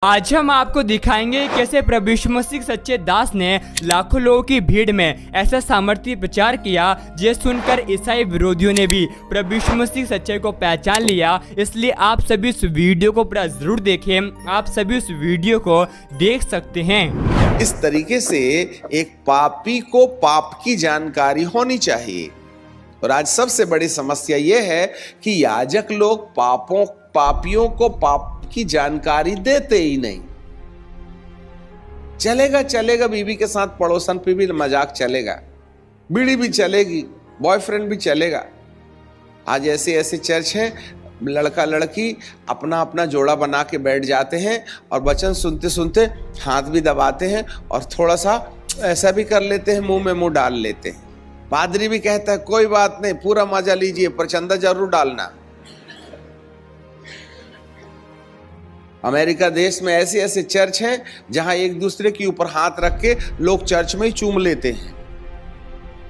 आज हम आपको दिखाएंगे कैसे प्रभु यीशु मसीह सच्चे दास ने लाखों लोगों की भीड़ में ऐसा सामर्थ्य प्रचार किया जिसे सुनकर ईसाई विरोधियों ने भी प्रभु यीशु मसीह सच्चाई को पहचान लिया। इसलिए आप सभी इस वीडियो को पूरा जरूर देखें। आप सभी उस वीडियो को देख सकते हैं। इस तरीके से एक पापी को पाप की जानकारी होनी चाहिए। और आज सबसे बड़ी समस्या यह है कि याजक लोग पापियों को पाप की जानकारी देते ही नहीं। चलेगा बीवी के साथ पड़ोसन पे भी मजाक चलेगा, बीड़ी भी चलेगी, बॉयफ्रेंड भी चलेगा। आज ऐसे ऐसे चर्च हैं, लड़का लड़की अपना अपना जोड़ा बना के बैठ जाते हैं और वचन सुनते सुनते हाथ भी दबाते हैं और थोड़ा सा ऐसा भी कर लेते हैं, मुंह में मुंह डाल लेते हैं। पादरी भी कहता है कोई बात नहीं, पूरा मजा लीजिए, पर चंदा जरूर डालना। अमेरिका देश में ऐसे ऐसे चर्च हैं जहां एक दूसरे के ऊपर हाथ रख के लोग चर्च में ही चूम लेते हैं।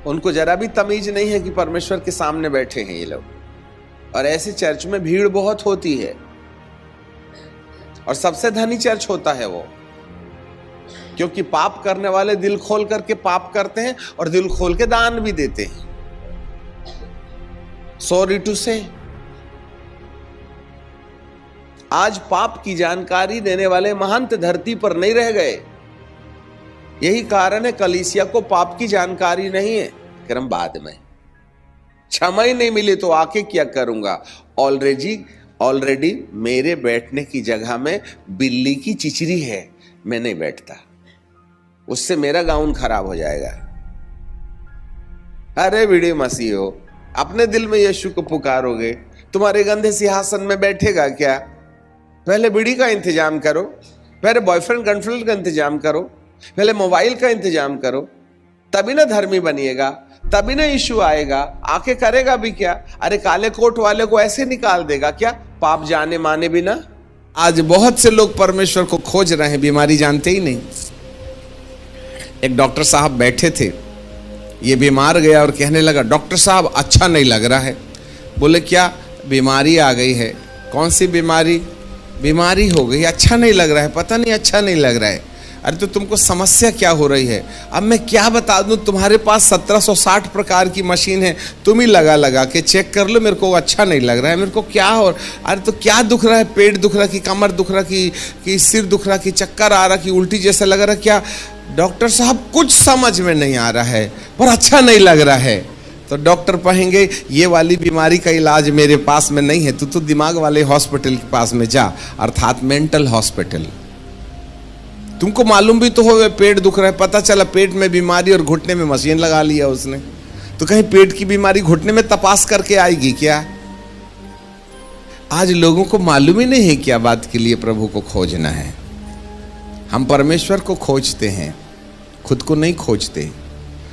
उनको जरा भी तमीज नहीं है कि परमेश्वर के सामने बैठे हैं ये लोग। और ऐसे चर्च में भीड़ बहुत होती है और सबसे धनी चर्च होता है वो, क्योंकि पाप करने वाले दिल खोल करके पाप करते हैं और दिल खोल के दान भी देते हैं। सॉरी टू से आज पाप की जानकारी देने वाले महंत धरती पर नहीं रह गए। यही कारण है कलीसिया को पाप की जानकारी नहीं है। क्रम बाद में क्षमा ही नहीं मिले तो आके क्या करूंगा। ऑलरेडी मेरे बैठने की जगह में बिल्ली की चिचरी है, मैं नहीं बैठता, उससे मेरा गाउन खराब हो जाएगा। अरे वीडियो मसीह हो, अपने दिल में यीशु को पुकारोगे, तुम्हारे गंदे सिंहासन में बैठेगा क्या? पहले बीड़ी का इंतजाम करो, पहले बॉयफ्रेंड गर्लफ्रेंड का इंतजाम करो, पहले मोबाइल का इंतजाम करो, तभी ना धर्मी बनिएगा, तभी ना यीशु आएगा। आके करेगा भी क्या? अरे काले कोट वाले को ऐसे निकाल देगा क्या, पाप जाने माने बिना? आज बहुत से लोग परमेश्वर को खोज रहे हैं, बीमारी जानते ही नहीं। एक डॉक्टर साहब बैठे थे, ये बीमार गया और कहने लगा डॉक्टर साहब अच्छा नहीं लग रहा है। बोले क्या? बीमारी आ गई है। कौन सी बीमारी? बीमारी हो गई, अच्छा नहीं लग रहा है। पता नहीं अच्छा नहीं लग रहा है। अरे तो तुमको समस्या क्या हो रही है? अब मैं क्या बता दूं, तुम्हारे पास 1760 प्रकार की मशीन है, तुम ही लगा के चेक कर लो, मेरे को अच्छा नहीं लग रहा है, मेरे को क्या हो। अरे तो क्या दुख रहा है? पेट दुख रहा, कि कमर दुख रहा, कि सिर दुख रहा, कि चक्कर आ रहा, कि उल्टी जैसा लग रहा, क्या? डॉक्टर साहब कुछ समझ में नहीं आ रहा है, पर अच्छा नहीं लग रहा है। तो डॉक्टर कहेंगे ये वाली बीमारी का इलाज मेरे पास में नहीं है, तू तो दिमाग वाले हॉस्पिटल के पास में जा, अर्थात मेंटल हॉस्पिटल। तुमको मालूम भी तो हो पेट दुख रहा है, पता चला पेट में बीमारी और घुटने में मशीन लगा लिया उसने, तो कहीं पेट की बीमारी घुटने में तपास करके आएगी क्या? आज लोगों को मालूम ही नहीं है क्या बात के लिए प्रभु को खोजना है। हम परमेश्वर को खोजते हैं, खुद को नहीं खोजते।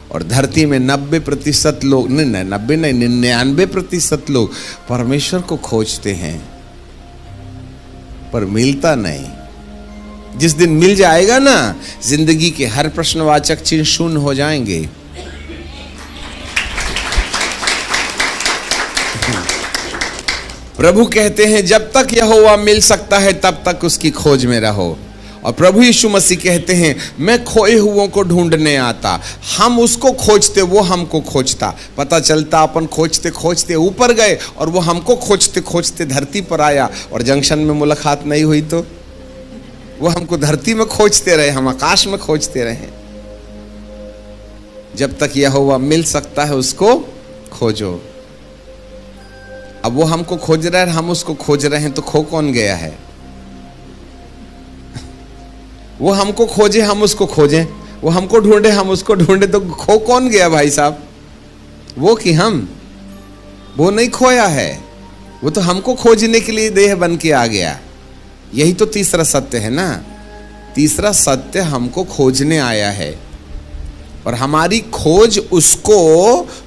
और धरती में 90% लोग, नहीं 90 नहीं 99% लोग परमेश्वर को खोजते हैं, पर मिलता नहीं। जिस दिन मिल जाएगा ना, जिंदगी के हर प्रश्नवाचक चिन्ह शून्य हो जाएंगे। प्रभु कहते हैं जब तक यहोवा मिल सकता है तब तक उसकी खोज में रहो। और प्रभु यीशु मसीह कहते हैं मैं खोए हुओं को ढूंढने आता। हम उसको खोजते, वो हमको खोजता। पता चलता अपन खोजते खोजते ऊपर गए और वो हमको खोजते खोजते धरती पर आया, और जंक्शन में मुलाकात नहीं हुई तो वो हमको धरती में खोजते रहे, हम आकाश में खोजते रहे। जब तक यहोवा मिल सकता है उसको खोजो। अब वो हमको खोज रहा है, हम उसको खोज रहे हैं, तो खो कौन गया है? वो हमको खोजे, हम उसको खोजें, वो हमको ढूंढे, हम उसको ढूंढे, तो खो कौन गया भाई साहब? वो कि हम? वो नहीं खोया है, वो तो हमको खोजने के लिए देह बन के आ गया। यही तो तीसरा सत्य है ना। तीसरा सत्य हमको खोजने आया है, और हमारी खोज उसको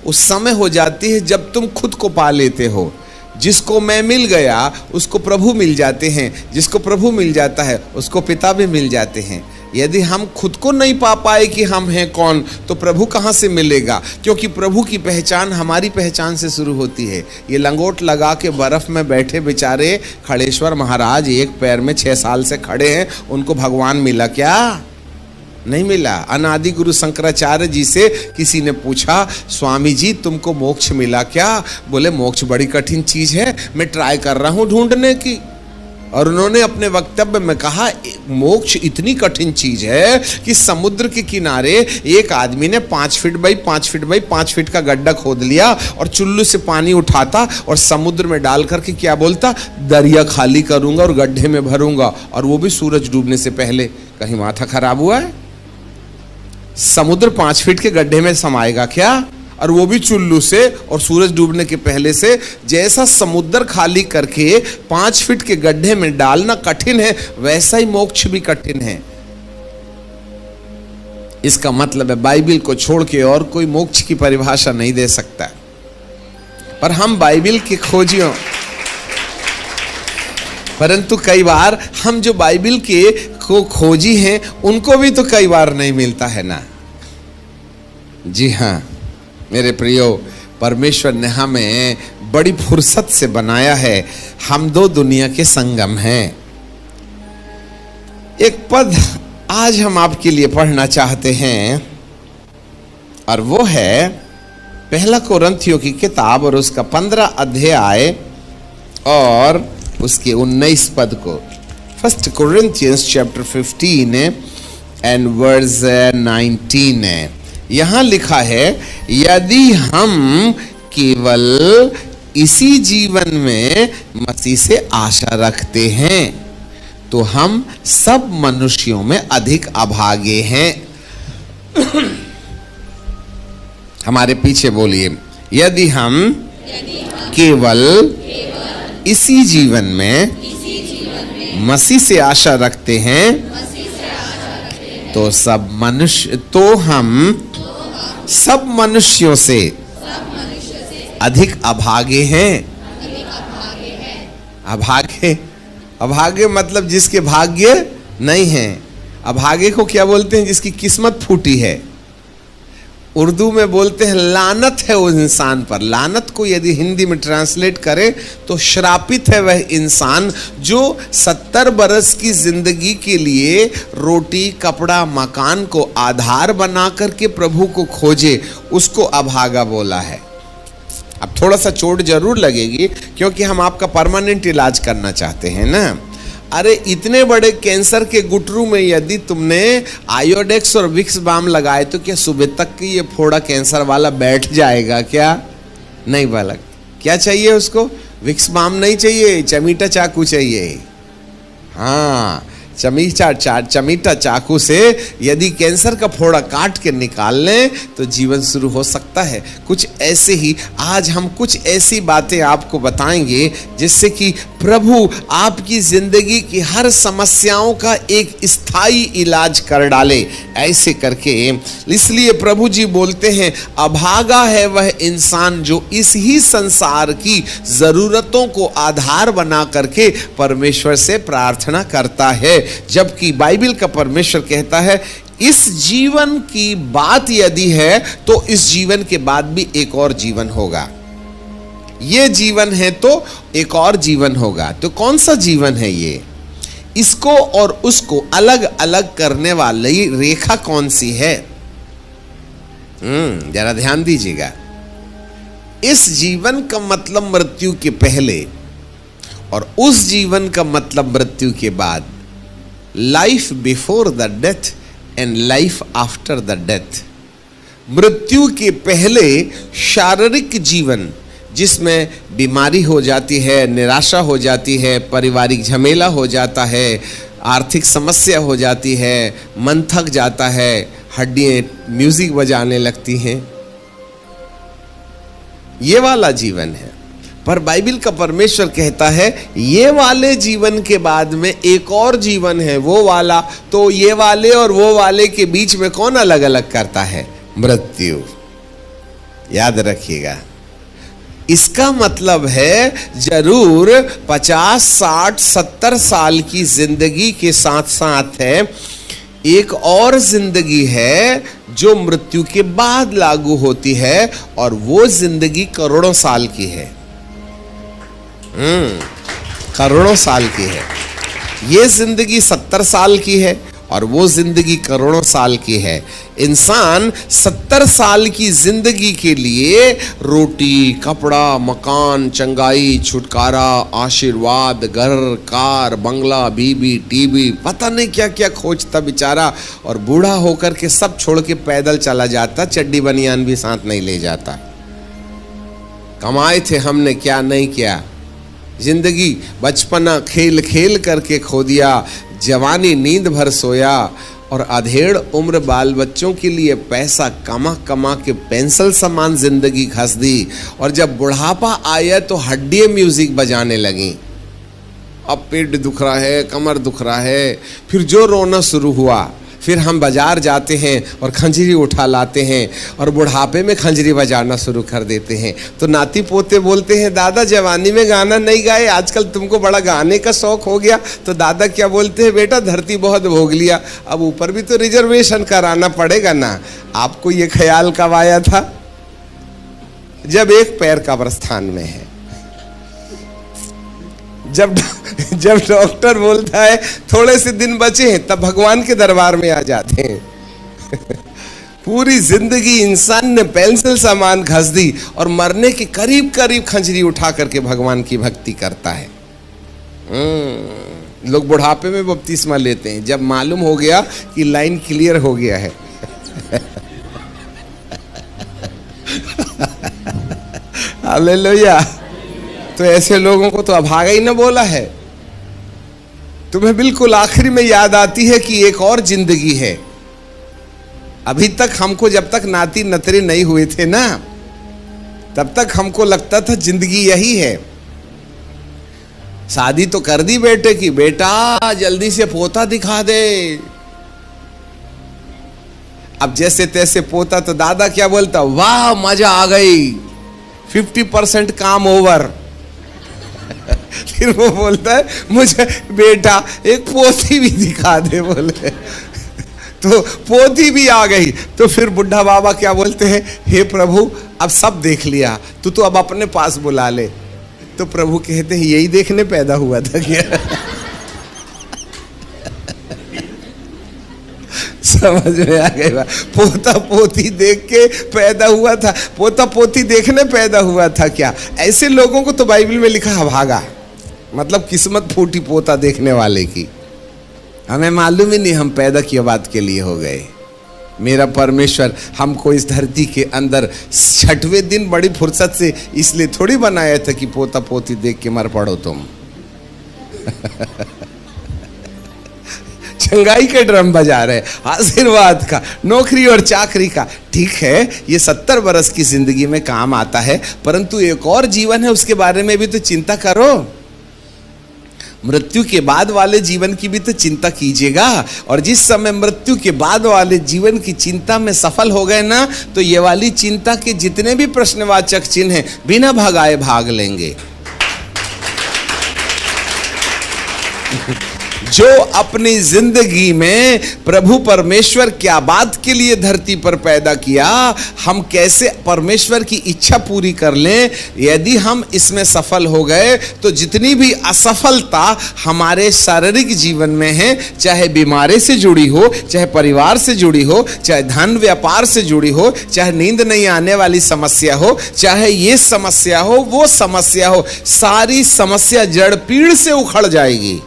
उस समय हो जाती है जब तुम खुद को पा लेते हो। जिसको मैं मिल गया उसको प्रभु मिल जाते हैं, जिसको प्रभु मिल जाता है उसको पिता भी मिल जाते हैं। यदि हम खुद को नहीं पा पाए कि हम हैं कौन, तो प्रभु कहाँ से मिलेगा? क्योंकि प्रभु की पहचान हमारी पहचान से शुरू होती है। ये लंगोट लगा के बर्फ में बैठे बेचारे खड़ेश्वर महाराज एक पैर में 6 साल से खड़े हैं, उनको भगवान मिला क्या? नहीं मिला। अनादि गुरु शंकराचार्य जी से किसी ने पूछा, स्वामी जी तुमको मोक्ष मिला क्या? बोले मोक्ष बड़ी कठिन चीज है, मैं ट्राई कर रहा हूं ढूंढने की। और उन्होंने अपने वक्तव्य में कहा, मोक्ष इतनी कठिन चीज है कि समुद्र के किनारे एक आदमी ने 5 feet by 5 feet by 5 feet का गड्ढा खोद लिया और चुल्लू से पानी उठाता और समुद्र में डाल करके क्या बोलता, दरिया खाली करूंगा और गड्ढे में भरूंगा, और वो भी सूरज डूबने से पहले। कहीं माथा खराब हुआ है? समुद्र 5 फीट के गड्ढे में समाएगा क्या? और वो भी चुल्लू से और सूरज डूबने के पहले से। जैसा समुद्र खाली करके 5 फीट के गड्ढे में डालना कठिन है, वैसा ही मोक्ष भी कठिन है। इसका मतलब है बाइबिल को छोड़ के और कोई मोक्ष की परिभाषा नहीं दे सकता। पर हम बाइबिल के खोजियों, परंतु कई बार हम जो बाइबिल के को खोजी हैं उनको भी तो कई बार नहीं मिलता है ना। जी हाँ मेरे प्रियो, परमेश्वर ने हमें बड़ी फुर्सत से बनाया है। हम दो दुनिया के संगम हैं। एक पद आज हम आपके लिए पढ़ना चाहते हैं और वो है 1 कोरिन्थियों की किताब और उसका 15 अध्याय और उसके 19 पद को। 1 Corinthians chapter 15 and verse 19 है। यहां लिखा है, यदि हम केवल इसी जीवन में मसीह से आशा रखते हैं तो हम सब मनुष्यों में अधिक अभागे हैं। हमारे पीछे बोलिए, यदि हम केवल इसी जीवन में मसीह से आशा रखते हैं तो हम सब मनुष्यों से अधिक अभागे हैं। अभागे मतलब जिसके भाग्य नहीं है। अभागे को क्या बोलते हैं? जिसकी किस्मत फूटी है। उर्दू में बोलते हैं लानत है उस इंसान पर। लानत को यदि हिंदी में ट्रांसलेट करें तो श्रापित है वह इंसान जो 70 बरस की जिंदगी के लिए रोटी कपड़ा मकान को आधार बना करके प्रभु को खोजे, उसको अभागा बोला है। अब थोड़ा सा चोट जरूर लगेगी क्योंकि हम आपका परमानेंट इलाज करना चाहते हैं ना। अरे इतने बड़े कैंसर के गुटरू में यदि तुमने आयोडेक्स और विक्स बाम लगाए तो क्या सुबह तक की ये फोड़ा कैंसर वाला बैठ जाएगा क्या? नहीं बालक। क्या चाहिए उसको? विक्स बाम नहीं चाहिए, चमीटा चाकू चाहिए। हाँ, चमीटा चाकू से यदि कैंसर का फोड़ा काट के निकाल लें तो जीवन शुरू हो सकता है। कुछ ऐसे ही आज हम कुछ ऐसी बातें आपको बताएंगे जिससे कि प्रभु आपकी जिंदगी की हर समस्याओं का एक स्थायी इलाज कर डाले। ऐसे करके इसलिए प्रभु जी बोलते हैं, अभागा है वह इंसान जो इस ही संसार की जरूरतों को आधार बना करके परमेश्वर से प्रार्थना करता है। जबकि बाइबिल का परमेश्वर कहता है, इस जीवन की बात यदि है तो इस जीवन के बाद भी एक और जीवन होगा। ये जीवन है तो एक और जीवन होगा। तो कौन सा जीवन है ये? इसको और उसको अलग अलग करने वाली रेखा कौन सी है? जरा ध्यान दीजिएगा। इस जीवन का मतलब मृत्यु के पहले और उस जीवन का मतलब मृत्यु के बाद। Life before the death and life after the death. मृत्यु के पहले शारीरिक जीवन जिसमें बीमारी हो जाती है, निराशा हो जाती है, पारिवारिक झमेला हो जाता है, आर्थिक समस्या हो जाती है, मन थक जाता है, हड्डियां म्यूजिक बजाने लगती हैं, ये वाला जीवन है। पर बाइबिल का परमेश्वर कहता है ये वाले जीवन के बाद में एक और जीवन है, वो वाला। तो ये वाले और वो वाले के बीच में कौन अलग अलग करता है? मृत्यु। याद रखिएगा। इसका मतलब है जरूर 50, 60, 70 साल की जिंदगी के साथ साथ है एक और जिंदगी है जो मृत्यु के बाद लागू होती है, और वो जिंदगी करोड़ों साल की है। करोड़ों साल की है। ये जिंदगी 70 साल की है और वो जिंदगी करोड़ों साल की है। इंसान 70 साल की जिंदगी के लिए रोटी, कपड़ा, मकान, चंगाई, छुटकारा, आशीर्वाद, घर, कार, बंगला, बीबी, टीवी, पता नहीं क्या क्या खोजता बेचारा, और बूढ़ा होकर के सब छोड़ के पैदल चला जाता, चड्डी बनियान भी साथ नहीं ले जाता। कमाए थे हमने, क्या नहीं किया। जिंदगी बचपना खेल खेल करके खो दिया, जवानी नींद भर सोया, और अधेड़ उम्र बाल बच्चों के लिए पैसा कमा कमा के पेंसिल समान जिंदगी घस दी, और जब बुढ़ापा आया तो हड्डी म्यूजिक बजाने लगी। अब पेट दुख रहा है, कमर दुख रहा है, फिर जो रोना शुरू हुआ। फिर हम बाजार जाते हैं और खंजरी उठा लाते हैं, और बुढ़ापे में खंजरी बजाना शुरू कर देते हैं। तो नाती पोते बोलते हैं, दादा जवानी में गाना नहीं गाए, आजकल तुमको बड़ा गाने का शौक हो गया। तो दादा क्या बोलते हैं, बेटा धरती बहुत भोग लिया, अब ऊपर भी तो रिजर्वेशन कराना पड़ेगा ना। आपको ये ख्याल कब आया था? जब एक पैर कब्रिस्तान में है, जब डॉक्टर बोलता है थोड़े से दिन बचे हैं, तब भगवान के दरबार में आ जाते हैं। पूरी जिंदगी इंसान ने पेंसिल सामान घस दी, और मरने के करीब करीब खंजरी उठा करके भगवान की भक्ति करता है। लोग बुढ़ापे में बपतिस्मा लेते हैं जब मालूम हो गया कि लाइन क्लियर हो गया है। हालेलुया। तो ऐसे लोगों को तो अभागा ही न बोला है। तुम्हें बिल्कुल आखिरी में याद आती है कि एक और जिंदगी है। अभी तक हमको, जब तक नाती नतरे नहीं हुए थे ना, तब तक हमको लगता था जिंदगी यही है। शादी तो कर दी बेटे की, बेटा जल्दी से पोता दिखा दे। अब जैसे तैसे पोता, तो दादा क्या बोलता, वाह मजा आ गई, 50% काम ओवर। फिर वो बोलता है, मुझे बेटा एक पोती भी दिखा दे, बोले। तो पोती भी आ गई। तो फिर बुढ़ा बाबा क्या बोलते हैं, हे प्रभु अब सब देख लिया, तू तो अब अपने पास बुला ले। तो प्रभु कहते हैं, यही देखने पैदा हुआ था क्या? समझ में आ गई बात। पोता पोती देख के पैदा हुआ था, पोता पोती देखने पैदा हुआ था क्या? ऐसे लोगों को तो बाइबल में लिखा है भागा, मतलब किस्मत फूटी पोता देखने वाले की। हमें मालूम ही नहीं हम पैदा किया बात के लिए हो गए। मेरा परमेश्वर हमको इस धरती के अंदर 6वें दिन बड़ी फुर्सत से इसलिए थोड़ी बनाया था कि पोता पोती देख के मर पड़ो तुम। चंगाई के ड्रम बजा रहे, आशीर्वाद का, नौकरी और चाकरी का। ठीक है, ये 70 बरस की जिंदगी में काम आता है, परंतु एक और जीवन है, उसके बारे में भी तो चिंता करो। मृत्यु के बाद वाले जीवन की भी तो चिंता कीजिएगा। और जिस समय मृत्यु के बाद वाले जीवन की चिंता में सफल हो गए ना, तो ये वाली चिंता के जितने भी प्रश्नवाचक चिन्ह हैं, बिना भगाए भाग लेंगे। जो अपनी जिंदगी में प्रभु परमेश्वर क्या बात के लिए धरती पर पैदा किया, हम कैसे परमेश्वर की इच्छा पूरी कर लें, यदि हम इसमें सफल हो गए, तो जितनी भी असफलता हमारे शारीरिक जीवन में है, चाहे बीमारी से जुड़ी हो, चाहे परिवार से जुड़ी हो, चाहे धन व्यापार से जुड़ी हो, चाहे नींद नहीं आने वाली समस्या हो, चाहे ये समस्या हो, वो समस्या हो, सारी समस्या जड़ पीड़ से उखड़ जाएगी।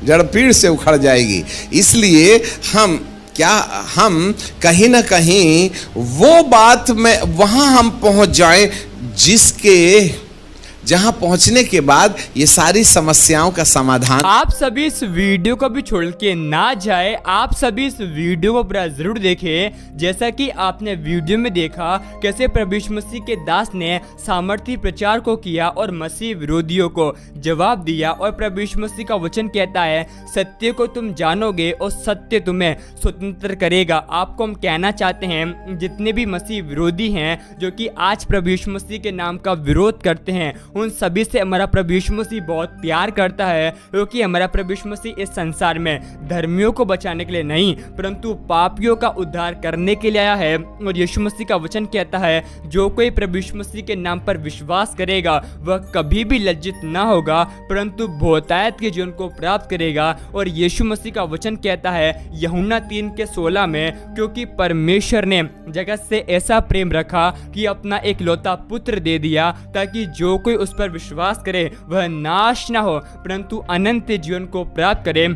जड़ पीड़ से उखड़ जाएगी। इसलिए हम कहीं ना कहीं वो बात में वहां हम पहुंच जाएं जहां पहुंचने के बाद ये सारी समस्याओं का समाधान। आप सभी इस वीडियो को भी छोड़ के ना जाए, आप सभी इस वीडियो को पूरा जरूर देखें। जैसा कि आपने वीडियो में देखा कैसे प्रभु यीशु मसीह के दास ने सामर्थी प्रचार को किया और मसीह विरोधियों को जवाब दिया। और प्रभु यीशु मसीह का वचन कहता है, सत्य को तुम जानोगे और सत्य तुम्हें स्वतंत्र करेगा। आपको हम कहना चाहते हैं, जितने भी मसीह विरोधी हैं, जो कि आज प्रभु यीशु मसीह के नाम का विरोध करते हैं, उन सभी से हमारा प्रभु यीशु मसीह बहुत प्यार करता है, क्योंकि हमारा प्रभु यीशु मसीह इस संसार में धर्मियों को बचाने के लिए नहीं परंतु पापियों का उद्धार करने के लिए आया है। और यीशु मसीह का वचन कहता है, जो कोई प्रभु यीशु मसीह के नाम पर विश्वास करेगा वह कभी भी लज्जित ना होगा परंतु बहुतायत के जीवन को प्राप्त करेगा। और यीशु मसीह का वचन कहता है यूहन्ना 3:16 में, क्योंकि परमेश्वर ने जगत से ऐसा प्रेम रखा कि अपना एकलौता पुत्र दे दिया ताकि जो कोई उस पर विश्वास करे वह नाश ना हो परंतु अनंत जीवन को प्राप्त करे।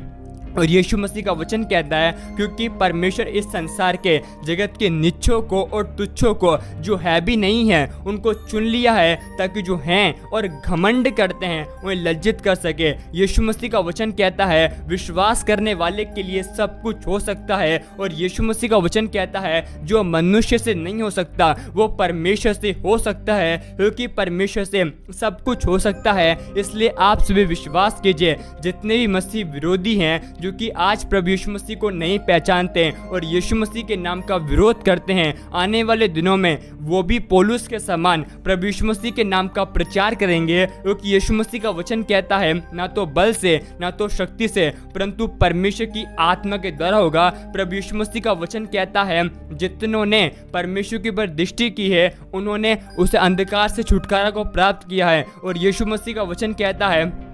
और यीशु मसीह का वचन कहता है, क्योंकि परमेश्वर इस संसार के जगत के नीचों को और तुच्छों को जो है भी नहीं है उनको चुन लिया है ताकि जो हैं और घमंड करते हैं उन्हें लज्जित कर सके। यीशु मसीह का वचन कहता है विश्वास करने वाले के लिए सब कुछ हो सकता है। और यीशु मसीह का वचन कहता है जो मनुष्य से नहीं हो सकता वो परमेश्वर से हो सकता है, क्योंकि परमेश्वर से सब कुछ हो सकता है। इसलिए आप सभी विश्वास कीजिए, जितने भी मसीह विरोधी हैं जो कि आज प्रभु यीशु मसीह को नहीं पहचानते और यीशु मसीह के नाम का विरोध करते हैं, आने वाले दिनों में वो भी पौलुस के समान प्रभु यीशु मसीह के नाम का प्रचार करेंगे, क्योंकि यीशु मसीह का वचन कहता है ना तो बल से ना तो शक्ति से परंतु परमेश्वर की आत्मा के द्वारा होगा। प्रभु यीशु मसीह का वचन कहता है जितनों ने परमेश्वर के ऊपर दृष्टि की है उन्होंने उस अंधकार से छुटकारा को प्राप्त किया है। और यीशु मसीह का वचन कहता है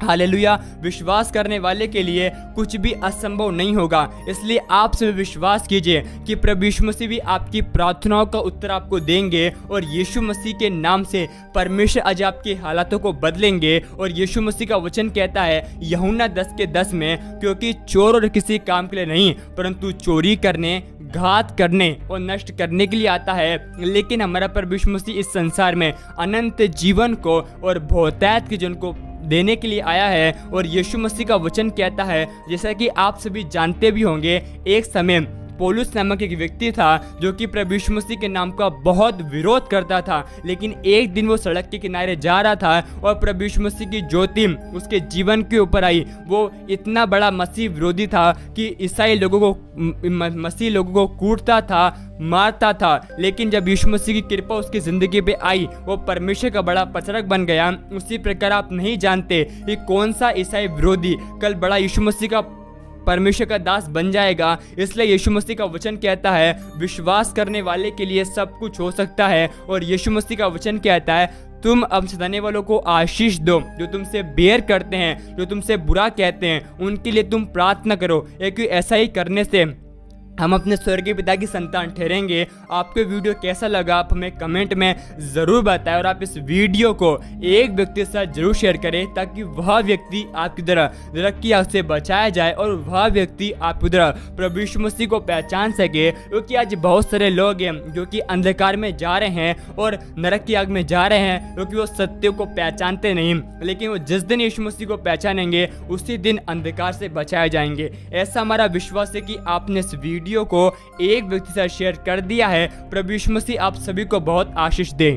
हालेलुया, विश्वास करने वाले के लिए कुछ भी असंभव नहीं होगा। इसलिए आप सभी विश्वास कीजिए कि प्रभु यीशु मसीह भी आपकी प्रार्थनाओं का उत्तर आपको देंगे और यीशु मसीह के नाम से परमेश्वर आज आपके हालातों को बदलेंगे। और यीशु मसीह का वचन कहता है यूहन्ना 10:10 में, क्योंकि चोर और किसी काम के लिए नहीं परंतु चोरी करने, घात करने और नष्ट करने के लिए आता है, लेकिन हमारा प्रभु यीशु मसीह इस संसार में अनंत जीवन को और बहुतायत के जीवन को देने के लिए आया है। और यीशु मसीह का वचन कहता है, जैसा कि आप सभी जानते भी होंगे, एक समय पौलुस नामक एक व्यक्ति था जो कि प्रभु यीशु मसीह के नाम का बहुत विरोध करता था, लेकिन एक दिन वो सड़क के किनारे जा रहा था और प्रभु यीशु मसीह की ज्योति उसके जीवन के ऊपर आई। वो इतना बड़ा मसीह विरोधी था कि ईसाई मसीह लोगों को कूटता था, मारता था, लेकिन जब यीशु मसीह की कृपा उसकी जिंदगी पे आई वो परमेश्वर का बड़ा प्रचारक बन गया। उसी प्रकार आप नहीं जानते कि कौन सा ईसाई विरोधी कल बड़ा यीशु मसीह का परमेश्वर का दास बन जाएगा। इसलिए यीशु मसीह का वचन कहता है विश्वास करने वाले के लिए सब कुछ हो सकता है। और यीशु मसीह का वचन कहता है तुम अब सताने वालों को आशीष दो, जो तुमसे बैर करते हैं, जो तुमसे बुरा कहते हैं उनके लिए तुम प्रार्थना करो, क्योंकि ऐसा ही करने से हम अपने स्वर्गीय पिता की संतान ठहरेंगे। आपको वीडियो कैसा लगा आप हमें कमेंट में ज़रूर बताएं और आप इस वीडियो को एक व्यक्ति के साथ जरूर शेयर करें ताकि वह व्यक्ति आपकी तरह नरक की आग से बचाया जाए और वह व्यक्ति आपकी तरह प्रभु यीशु मसीह को पहचान सके। क्योंकि आज बहुत सारे लोग हैं जो कि अंधकार में जा रहे हैं और नरक की आग में जा रहे हैं क्योंकि वो सत्य को पहचानते नहीं, लेकिन वो जिस दिन यीशु मसीह को पहचानेंगे उसी दिन अंधकार से बचाए जाएंगे। ऐसा हमारा विश्वास है कि आपने इस वीडियो को एक व्यक्ति से शेयर कर दिया है। प्रभु यीशु मसीह आप सभी को बहुत आशीष दे।